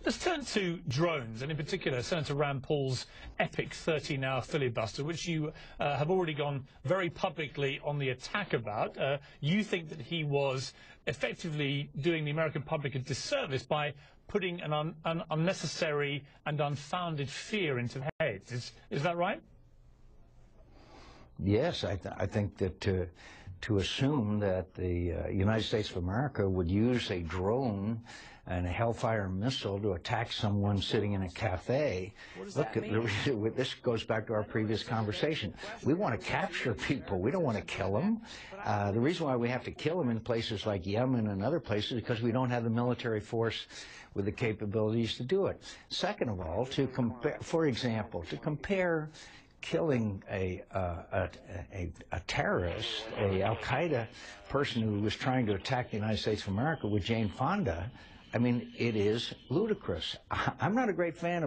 Let's turn to drones, and in particular, Senator Rand Paul's epic 13-hour filibuster, which you have already gone very publicly on the attack about. You think that he was effectively doing the American public a disservice by putting an unnecessary and unfounded fear into their heads. Is that right? Yes, I think that to assume that the United States of America would use a drone and a Hellfire missile to attack someone sitting in a cafe. Look, this goes back to our previous conversation. We want to capture people. We don't want to kill them. The reason why we have to kill them in places like Yemen and other places is because we don't have the military force with the capabilities to do it. Second of all, to compare, for example, to compare killing a terrorist, a Al-Qaeda person who was trying to attack the United States of America with Jane Fonda, I mean, it is ludicrous. I'm not a great fan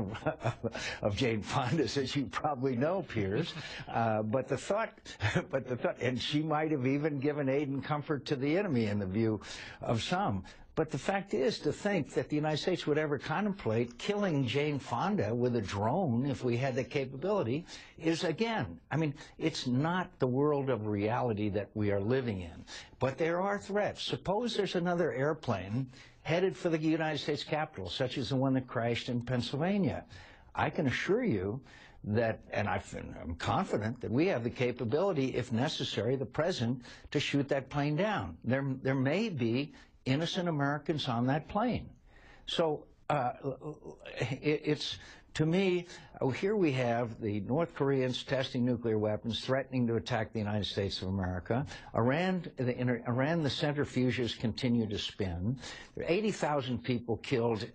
of Jane Fonda's, as you probably know, Piers. But the thought, and she might have even given aid and comfort to the enemy in the view of some. But the fact is, to think that the United States would ever contemplate killing Jane Fonda with a drone if we had the capability is, again, I mean, it's not the world of reality that we are living in. But there are threats. Suppose there's another airplane headed for the United States Capitol, such as the one that crashed in Pennsylvania. I can assure you that, and I'm confident that we have the capability, if necessary, the President, to shoot that plane down. There may be innocent Americans on that plane. So it's, to me, here we have the North Koreans testing nuclear weapons, threatening to attack the United States of America. Iran, the centrifuges continue to spin. There are 80,000 people killed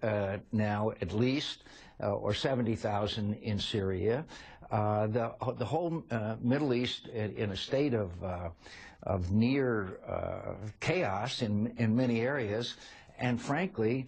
now, at least, or 70,000 in Syria. The whole Middle East in a state of near chaos in many areas. And frankly,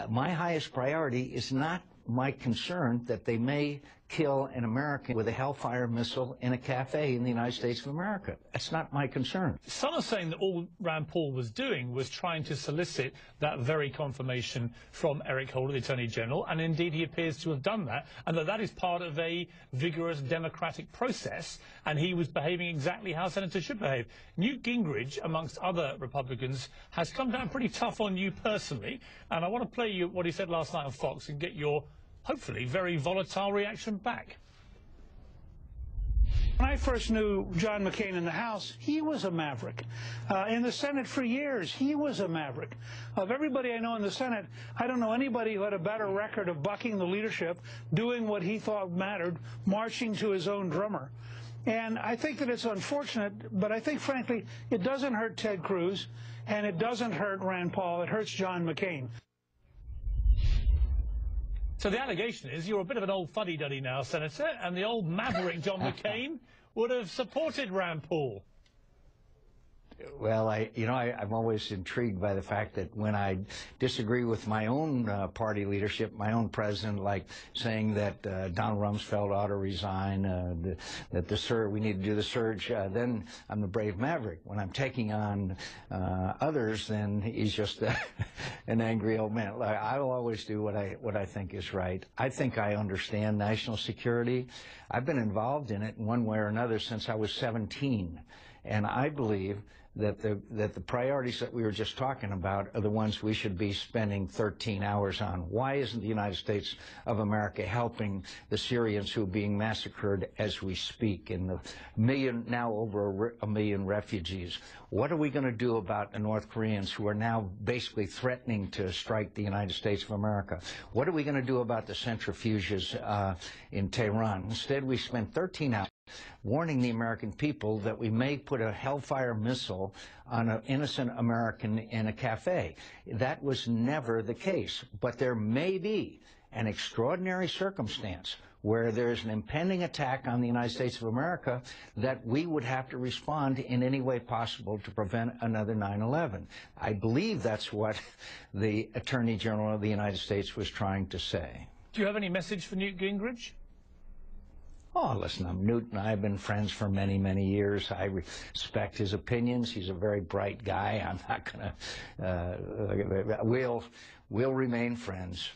my highest priority is not my concern that they may kill an American with a Hellfire missile in a cafe in the United States of America. That's not my concern. Some are saying that all Rand Paul was doing was trying to solicit that very confirmation from Eric Holder, the Attorney General, and indeed he appears to have done that, and that is part of a vigorous democratic process, and he was behaving exactly how senators should behave. Newt Gingrich, amongst other Republicans, has come down pretty tough on you personally, and I want to play you what he said last night on Fox and get your hopefully very volatile reaction back. When I first knew John McCain in the House, he was a maverick. In the Senate for years, he was a maverick. Of everybody I know in the Senate, I don't know anybody who had a better record of bucking the leadership, doing what he thought mattered, marching to his own drummer. And I think that it's unfortunate, but I think, frankly, it doesn't hurt Ted Cruz, and it doesn't hurt Rand Paul. It hurts John McCain. So the allegation is you're a bit of an old fuddy-duddy now, Senator, and the old maverick John McCain would have supported Rand Paul. Well, I'm always intrigued by the fact that when I disagree with my own party leadership, my own president, like saying that Donald Rumsfeld ought to resign, that we need to do the surge, then I'm the brave maverick. When I'm taking on others, then he's just an angry old man. I will always do what I think is right. I think I understand national security. I've been involved in it in one way or another since I was 17, and I believe that the priorities that we were just talking about are the ones we should be spending 13 hours on. Why isn't the United States of America helping the Syrians who are being massacred as we speak, and the now over a million refugees? What are we going to do about the North Koreans who are now basically threatening to strike the United States of America? What are we going to do about the centrifuges in Tehran? Instead, we spent 13 hours warning the American people that we may put a Hellfire missile on an innocent American in a cafe. That was never the case. But there may be an extraordinary circumstance where there's an impending attack on the United States of America that we would have to respond in any way possible to prevent another 9/11. I believe that's what the Attorney General of the United States was trying to say. Do you have any message for Newt Gingrich? Oh, listen, Newt and I have been friends for many, many years. I respect his opinions. He's a very bright guy. I'm not going to, we'll remain friends.